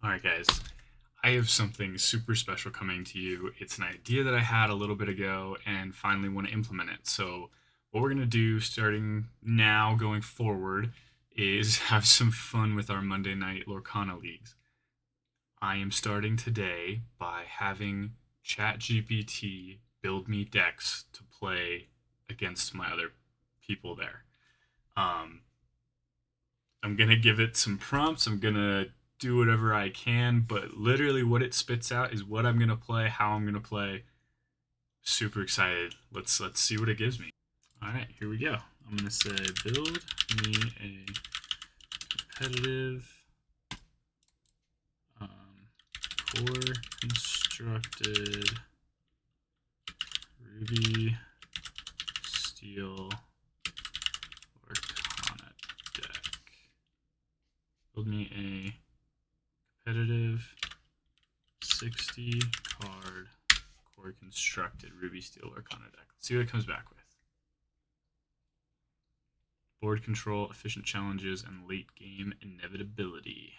All right, guys. I have something super special coming to you. It's an idea that I had a little bit ago and finally want to implement it. So, what we're going to do starting now going forward is have some fun with our Monday night Lorcana leagues. I am starting today by having ChatGPT build me decks to play against my other people there. Um, I'm gonna give it some prompts. I'm gonna do whatever I can, but literally what it spits out is what I'm gonna play, how I'm gonna play. Super excited. Let's see what it gives me. All right, here we go. I'm gonna say build me a competitive core constructed Ruby Steel Lorcana deck. Build me a competitive 60 card core constructed Ruby Steel Lorcana deck. Let's see what it comes back with. Board control, efficient challenges, and late game inevitability.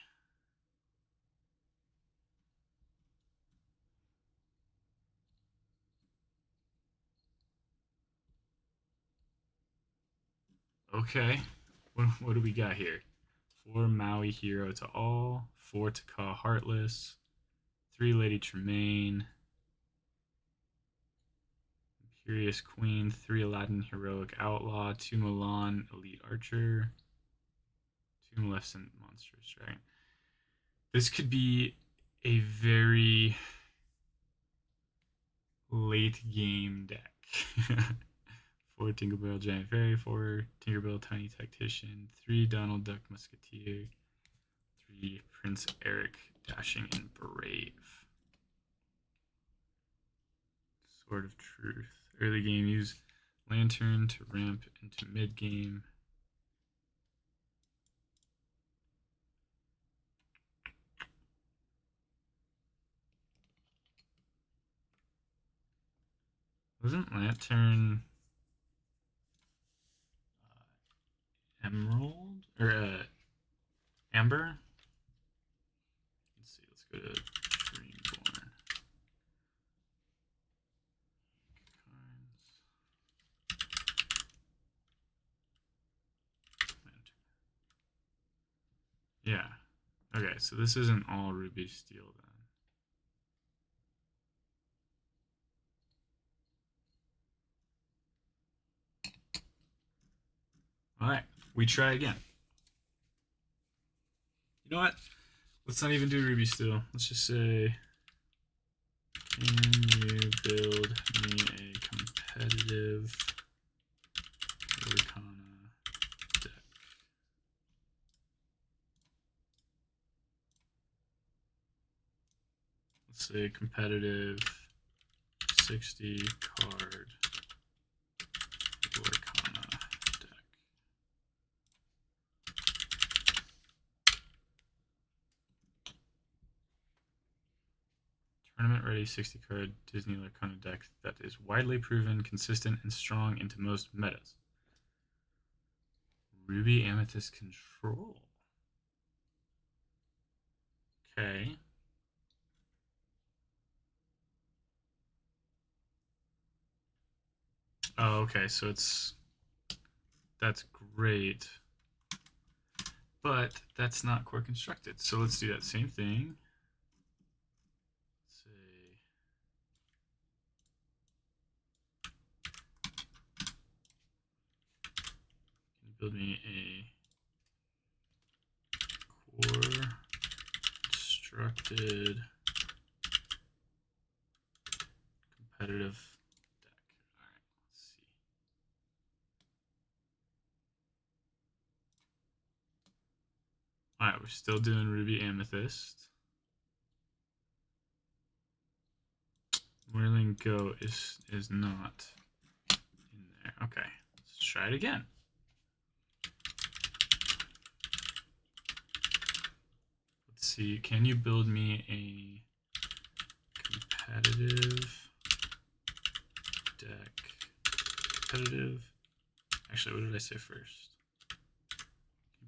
Okay, what do we got here? 4 Maui Hero to all, 4 Taka Heartless, 3 Lady Tremaine, Imperious Queen, 3 Aladdin Heroic Outlaw, 2 Milan Elite Archer, 2 Maleficent Monstrous Dragon. This could be a very late game deck. 4 Tinkerbell Giant Fairy, 4 Tinkerbell Tiny Tactician, 3 Donald Duck Musketeer, 3 Prince Eric Dashing and Brave. Sword of Truth. Early game, use Lantern to ramp into mid game. Wasn't Lantern Emerald or Amber? Let's see. Let's go to Dreamborn. Yeah. Okay, so this isn't all Ruby Steel then. All right, we try again. You know what? Let's not even do Ruby Steel. Let's just say, can you build me a competitive Lorcana deck? Let's say competitive 60 card Lorcana deck. Tournament ready 60 card Disney Lorcana deck that is widely proven, consistent, and strong into most metas. Ruby Amethyst Control. Okay. Oh, okay. So that's great, but that's not core constructed. So let's do that same thing. Let's say can you build me a core constructed competitive deck. All right, let's see. All right, we're still doing Ruby Amethyst. Whirling Go is not in there. Okay, let's try it again. Let's see. Can you build me a competitive deck? Competitive. Actually, what did I say first?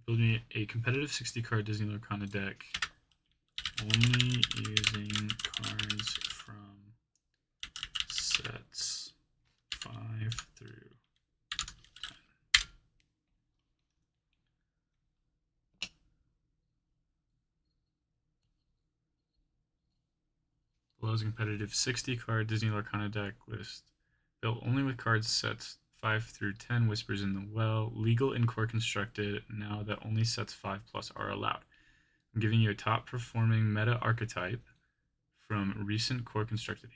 Build me a competitive 60 card Disney Lorcana deck only using cards from sets 5 through 10. Below is a competitive 60 card Disney Lorcana deck list built only with cards sets 5 through 10. Whispers in the Well. Legal in core constructed now that only sets 5 plus are allowed. I'm giving you a top performing meta archetype from recent core constructed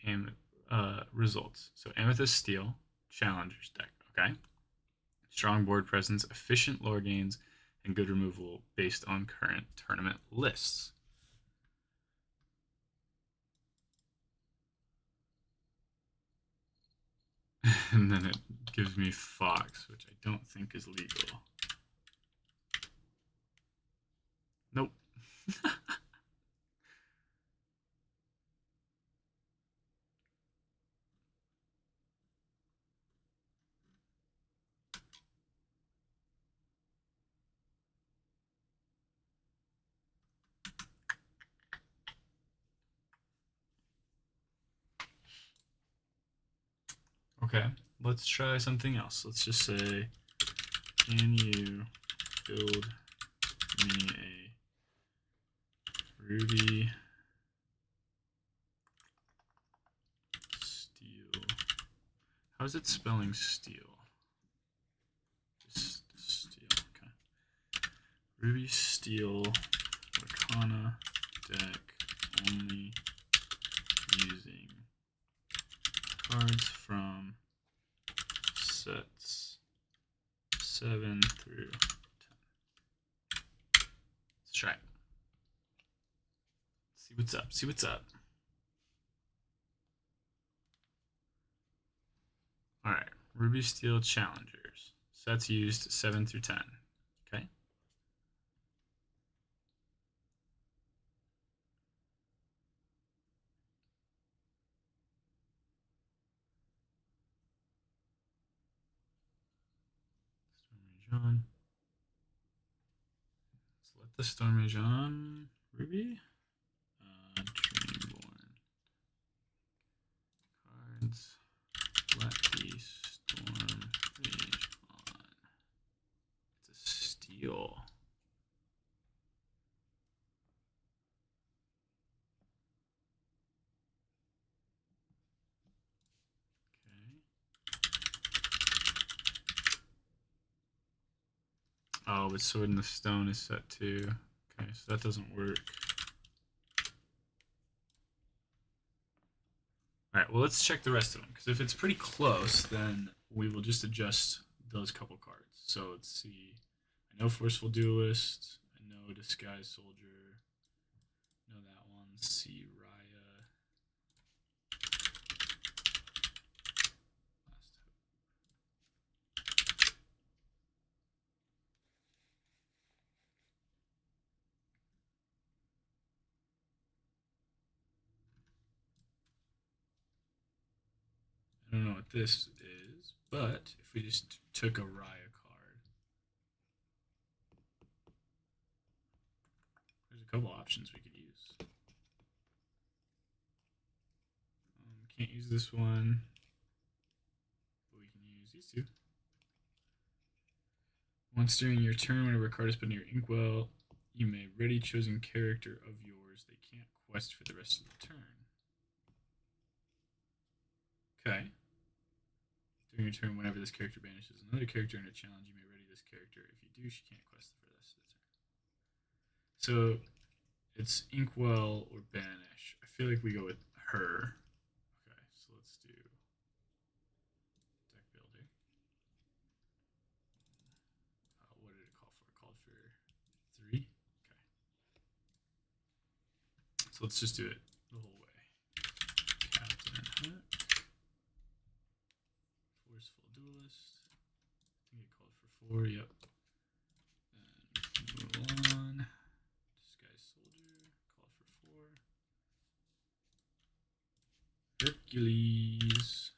results. So Amethyst Steel, Challengers deck, okay? Strong board presence, efficient lore gains, and good removal based on current tournament lists. And then it gives me Fox, which I don't think is legal. Nope. Okay, let's try something else. Let's just say, can you build me a Ruby Steel? How's it spelling steel? Just steel, okay. Ruby Steel Lorcana deck only using cards from sets 7 through 10. Let's try it. See what's up. See what's up. All right. Ruby Steel Challengers. Sets used 7 through 10. Okay. Stormy John. Let's let the Stormy John Ruby. Dreamborn. Cards. Let the storm rage on. It's a steel. Okay. Oh, but Sword in the Stone is set too. Okay, so that doesn't work. All right, well, let's check the rest of them, because if it's pretty close, then we will just adjust those couple cards. So let's see. I know Forceful Duelist. I know Disguised Soldier. I know that one. Let's see, Raya. I don't know what this is, but if we just took a Raya card, there's a couple options we could use. Can't use this one, but we can use these two. Once during your turn, whenever a card is put in your inkwell, you may ready chosen character of yours. They can't quest for the rest of the turn. Okay. During your turn, whenever this character banishes another character in a challenge, you may ready this character. If you do, she can't quest for the rest of the turn. So it's Inkwell or Banish. I feel like we go with her. Okay, so let's do deck builder. What did it call for? It called for 3. Okay. So let's just do it the whole way. Captain Hook. Forceful Duelist. I think it called for 4. Yep. Then Mulan. Disguised Soldier. Called for 4. Hercules.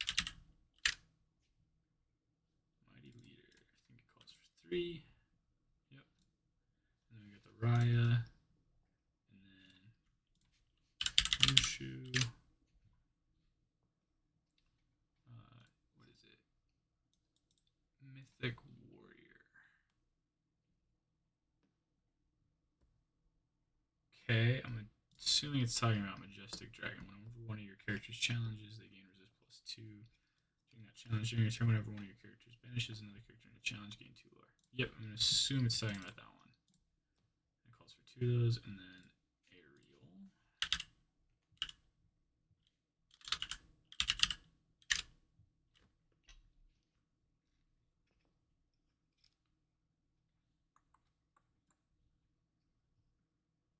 Mighty Leader. I think it calls for 3. Yep. And then we got the Raya. And then Okay, I'm assuming it's talking about Majestic Dragon. Whenever one of your characters challenges, they gain resist +2. During that challenge, during your turn, whenever one of your characters banishes another character in a challenge, gain 2 lore. Yep, I'm going to assume it's talking about that one. It calls for 2 of those, and then Aerial.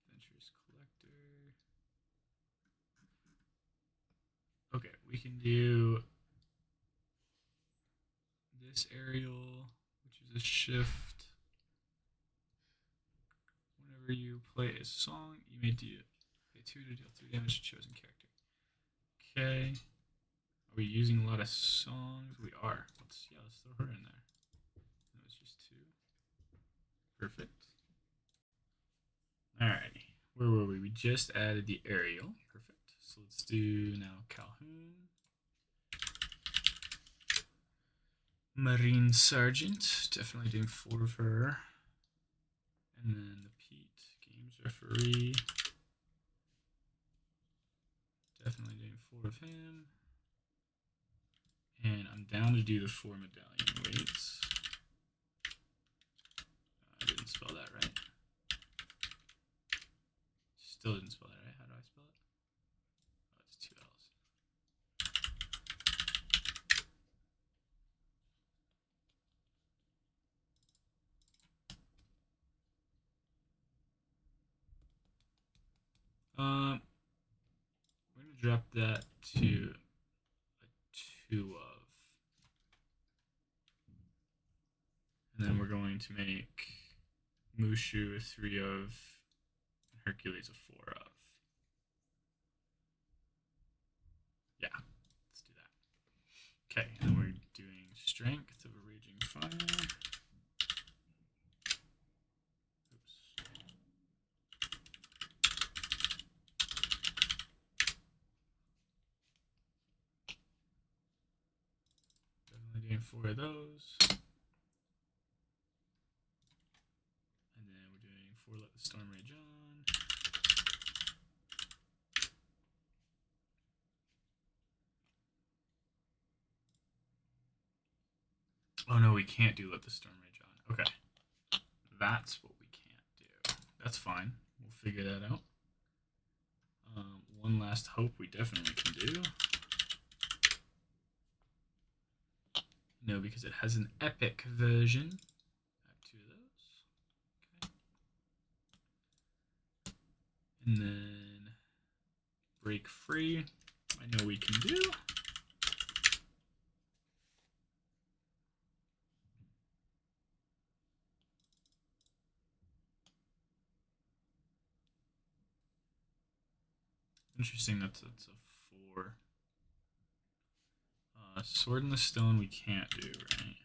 Adventurous Collector. Okay, we can do this Aerial, which is a shift. Whenever you play a song, you may pay 2 to deal 3 damage to chosen character. Okay. Are we using a lot of songs? We are. Let's throw her in there. That was just 2. Perfect. Alrighty. Where were we? We just added the Aerial. Perfect. So let's do now Calhoun. Marine Sergeant. Definitely doing 4 of her. And then the Pete. Games Referee. Definitely doing 4 of him. And I'm down to do the 4 medallion weights. I didn't spell that right. Still didn't spell that right. How do I spell it? Oh, it's 2 L's. We're going to drop that to a 2 of. And then we're going to make Mushu a 3 of, and Hercules a 4 of. Yeah, let's do that. Okay, and we're doing Strength of a Raging Fire. Oops. Definitely doing 4 of those. And then we're doing 4 Let the Storm Rage On. Oh no, we can't do Let the Storm Rage On. Okay. That's what we can't do. That's fine. We'll figure that out. One Last Hope we definitely can do. No, because it has an epic version. I have 2 of those. Okay. And then Break Free. I know we can do. Interesting, that's a 4. Sword in the Stone we can't do, right?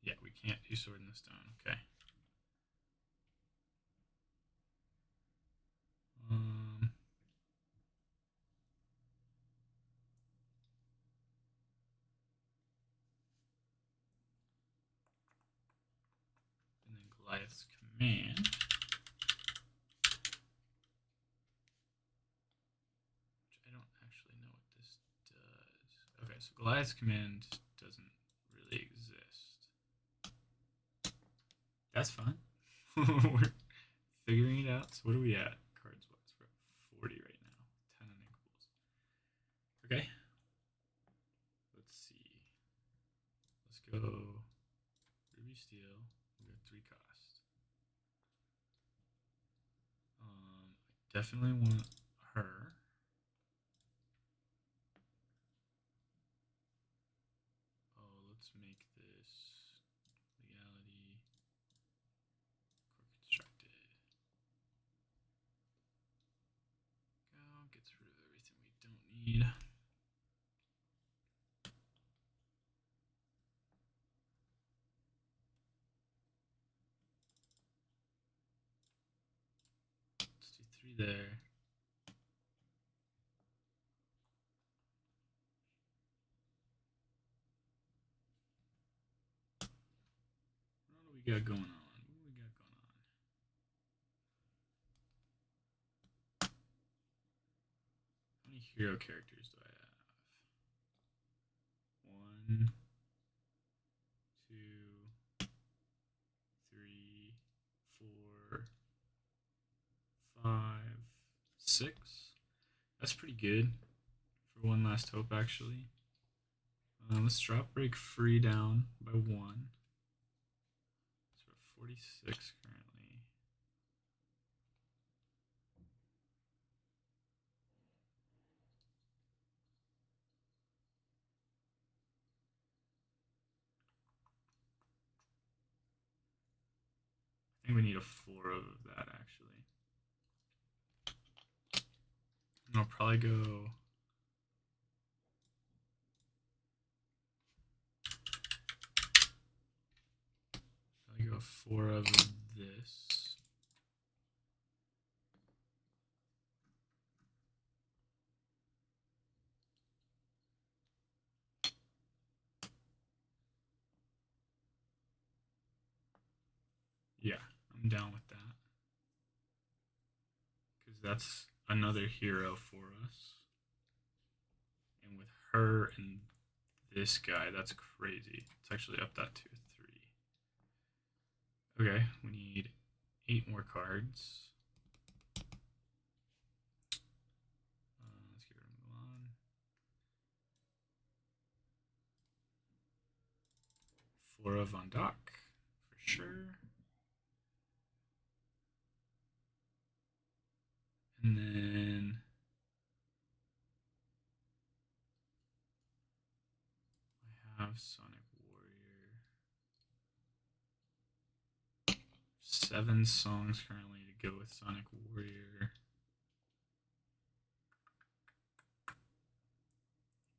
Yeah, we can't do Sword in the Stone. Okay. And then Goliath's Command. Which I don't actually know what this does. Okay, so Goliath's Command doesn't really exist. That's fine. We're figuring it out. So what are we at? Cards wise, we're at 40 right now. 10 unequals. Okay. Let's see. Let's go Ruby Steel. We got 3 cost. I definitely want her. Oh, let's make this legality core constructed. Go, gets rid of everything we don't need. Let's do 3 there. we got going on? What do we got going on? How many hero characters do I have? 1, 2, 3, 4, 5, 6. That's pretty good for One Last Hope, actually. Let's drop break free down by 1. So we're 46 currently. I think we need a 4 of that, actually. And I'll probably go... Probably go 4 of this. Yeah, I'm down with that. Because that's another hero for us. And with her and this guy, that's crazy. It's actually up that to 3. Okay, we need 8 more cards. Let's get rid of Milan. 4 of Von Dock, for sure. And then I have Sonic Warrior. 7 songs currently to go with Sonic Warrior. I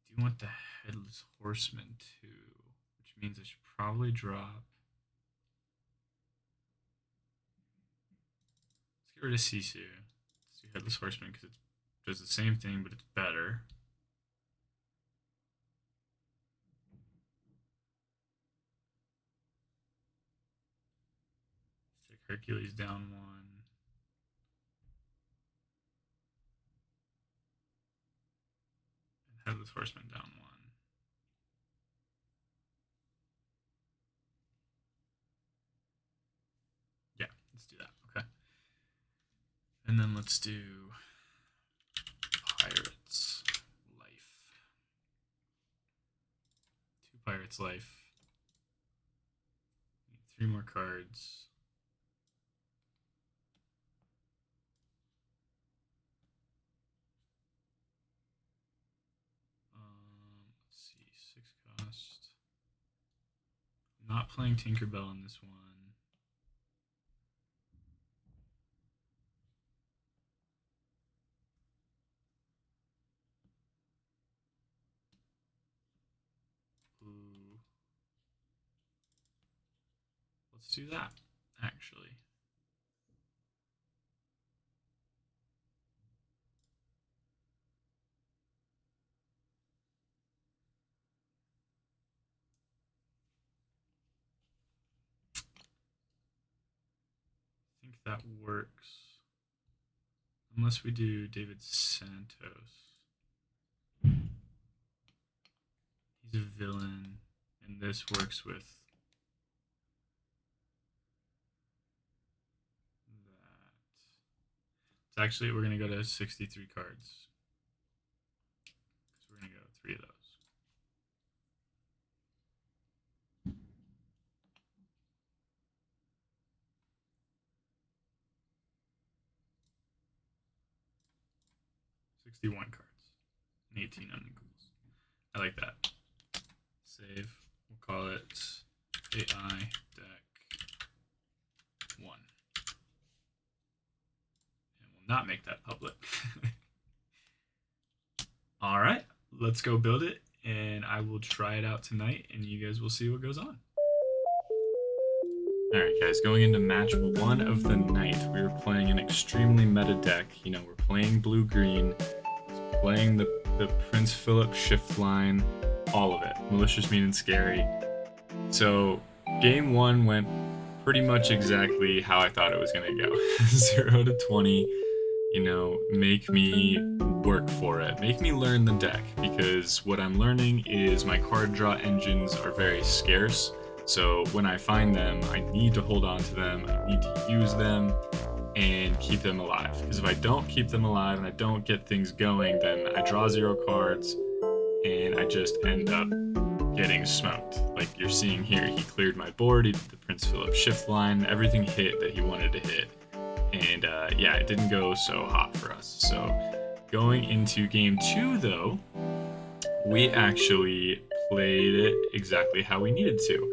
do want the Headless Horseman too, which means I should probably drop. Let's get rid of Sisu. Let's do Headless Horseman because it does the same thing, but it's better. Let's take Hercules down 1. And Headless Horseman down 1. Yeah, let's do that. Okay. And then let's do Pirates Life. 2 Pirates Life. Need 3 more cards. Let's see, 6 cost. I'm not playing Tinkerbell on this one. Ooh. Let's do that, actually. I think that works. Unless we do David Santos. He's a villain, and this works with that. It's actually, we're going to go to 63 cards. Because we're going to go 3 of those. $61 cards and 18 unequals. I like that. Save. We'll call it AI Deck 1. And we'll not make that public. All right, let's go build it, and I will try it out tonight, and you guys will see what goes on. All right, guys, going into match 1 of the night, we were playing an extremely meta deck. You know, we're playing blue-green, playing the Prince Philip shift line, all of it, malicious, mean, and scary. So game 1 went pretty much exactly how I thought it was going to go. 0 to 20, make me work for it. Make me learn the deck, because what I'm learning is my card draw engines are very scarce. So when I find them, I need to hold on to them, I need to use them, and keep them alive. Because if I don't keep them alive and I don't get things going, then I draw 0 cards and I just end up getting smoked. Like you're seeing here, he cleared my board, he did the Prince Philip shift line, everything hit that he wanted to hit. And yeah, it didn't go so hot for us. So going into game 2 though, we actually played it exactly how we needed to.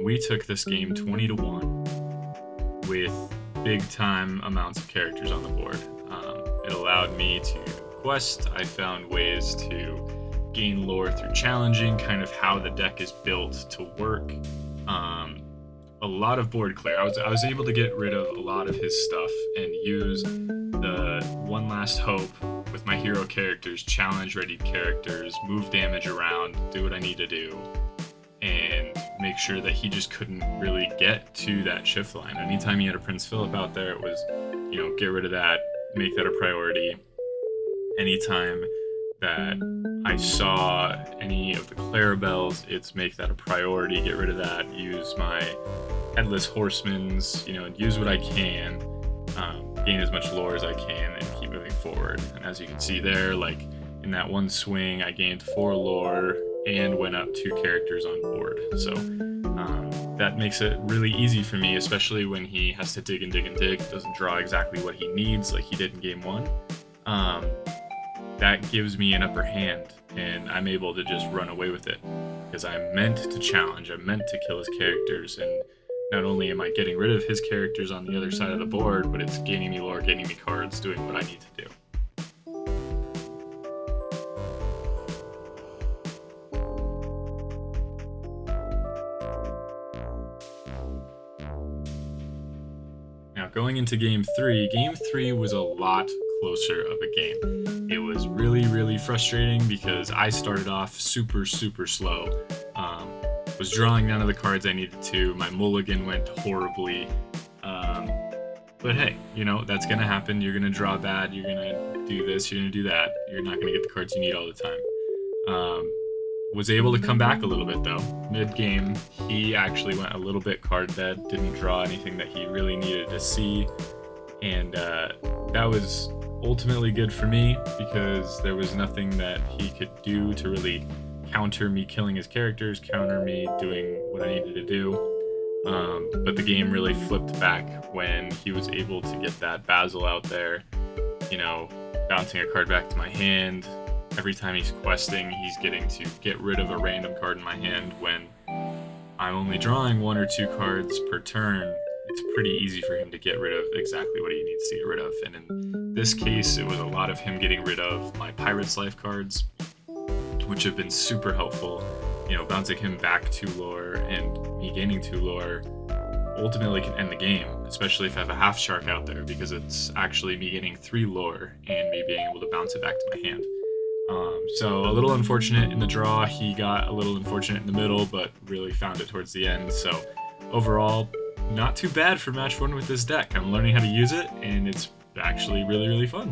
We took this game 20 to 1 with big time amounts of characters on the board. It allowed me to quest. I found ways to gain lore through challenging, kind of how the deck is built to work. A lot of board clear. I was able to get rid of a lot of his stuff and use the One Last Hope with my hero characters, challenge ready characters, move damage around, do what I need to do, and make sure that he just couldn't really get to that shift line. Anytime he had a Prince Philip out there, it was, get rid of that, make that a priority. Anytime that I saw any of the Clarabelles, it's make that a priority, get rid of that, use my Headless Horsemen's, use what I can, gain as much lore as I can, and keep moving forward. And as you can see there, like in that one swing, I gained 4 lore and went up 2 characters on board. So that makes it really easy for me, especially when he has to dig and dig and dig, doesn't draw exactly what he needs like he did in game 1. That gives me an upper hand, and I'm able to just run away with it, because I'm meant to challenge, I'm meant to kill his characters, and not only am I getting rid of his characters on the other side of the board, but it's gaining me lore, gaining me cards, doing what I need to do. Now going into game 3 was a lot closer of a game. It was really, really frustrating because I started off super, super slow. Was drawing none of the cards I needed to. My mulligan went horribly. But hey, that's gonna happen. You're gonna draw bad, you're gonna do this, you're gonna do that. You're not gonna get the cards you need all the time. Was able to come back a little bit though. Mid-game, he actually went a little bit card dead, didn't draw anything that he really needed to see. And that was ultimately good for me, because there was nothing that he could do to really counter me killing his characters, counter me doing what I needed to do. But the game really flipped back when he was able to get that Basil out there, bouncing a card back to my hand. Every time he's questing, he's getting to get rid of a random card in my hand when I'm only drawing 1 or 2 cards per turn. It's pretty easy for him to get rid of exactly what he needs to get rid of. And in this case, it was a lot of him getting rid of my Pirate's Life cards, which have been super helpful. Bouncing him back 2 lore and me gaining 2 lore ultimately can end the game, especially if I have a half shark out there, because it's actually me getting 3 lore and me being able to bounce it back to my hand. So a little unfortunate in the draw. He got a little unfortunate in the middle, but really found it towards the end. So overall, not too bad for match 1 with this deck. I'm learning how to use it, and it's actually really, really fun.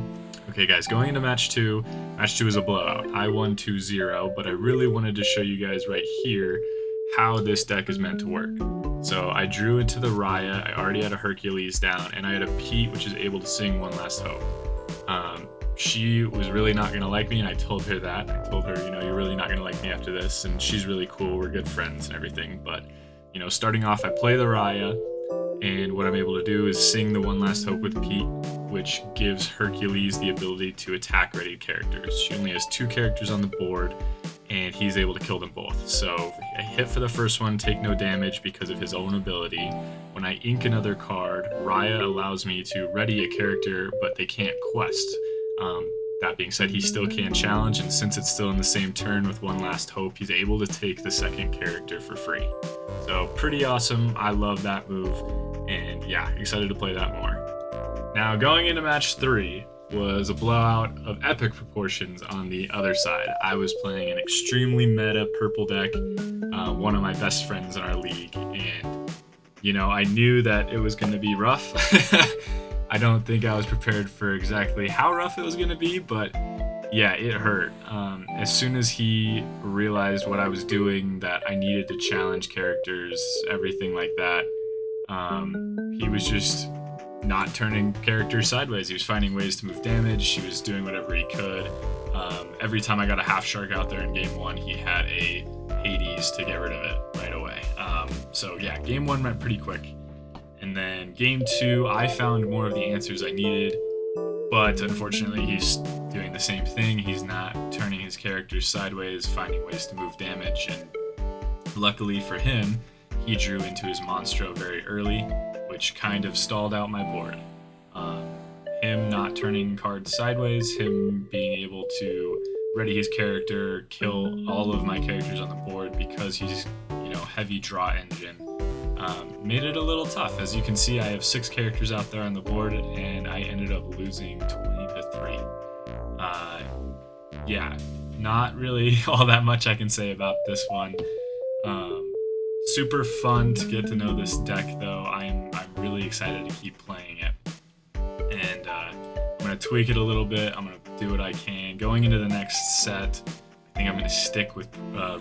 Okay guys, going into match 2 is a blowout. I won 2-0, but I really wanted to show you guys right here how this deck is meant to work. So I drew into the Raya, I already had a Hercules down, and I had a Pete, which is able to sing One Last Hope. She was really not going to like me, and I told her that. I told her, you're really not going to like me after this, and she's really cool, we're good friends and everything. But, starting off, I play the Raya, and what I'm able to do is sing the One Last Hope with Pete, which gives Hercules the ability to attack ready characters. She only has 2 characters on the board, and he's able to kill them both. So I hit for the first one, take no damage because of his own ability. When I ink another card, Raya allows me to ready a character, but they can't quest. That being said, he still can challenge, and since it's still in the same turn with One Last Hope, he's able to take the second character for free. So pretty awesome. I love that move, and yeah, excited to play that more. Now going into match 3 was a blowout of epic proportions on the other side. I was playing an extremely meta purple deck, one of my best friends in our league, and I knew that it was going to be rough. I don't think I was prepared for exactly how rough it was going to be, but yeah, it hurt. As soon as he realized what I was doing, that I needed to challenge characters, everything like that, he was just not turning characters sideways. He was finding ways to move damage. He was doing whatever he could. Every time I got a half shark out there in game one, he had a Hades to get rid of it right away. So yeah, game one went pretty quick. And then game two, I found more of the answers I needed, but unfortunately, he's doing the same thing. He's not turning his characters sideways, finding ways to move damage, and luckily for him, he drew into his Monstro very early, which kind of stalled out my board. Um, him not turning cards sideways, him being able to ready his character, kill all of my characters on the board because he's, heavy draw engine, made it a little tough. As you can see, I have 6 characters out there on the board, and I ended up losing 20-3. Yeah, not really all that much I can say about this one. Super fun to get to know this deck, though. I'm really excited to keep playing it, and I'm gonna tweak it a little bit. I'm gonna do what I can. Going into the next set, I think I'm gonna stick with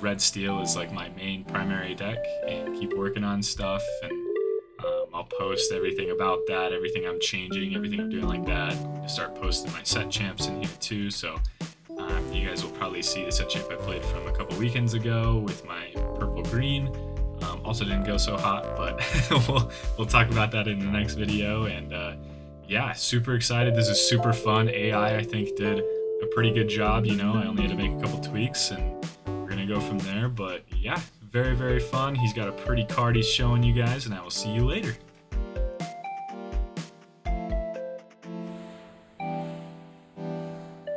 Red Steel as like my main primary deck and keep working on stuff. And I'll post everything about that, everything I'm changing, everything I'm doing like that. I'm gonna start posting my set champs in here too. So you guys will probably see the set champ I played from a couple weekends ago with my purple green. Also didn't go so hot, but we'll talk about that in the next video. And yeah, super excited. This is super fun. AI, I think, did a pretty good job. I only had to make a couple tweaks, and we're gonna go from there. But yeah, very, very fun. He's got a pretty card he's showing you guys, and I will see you later.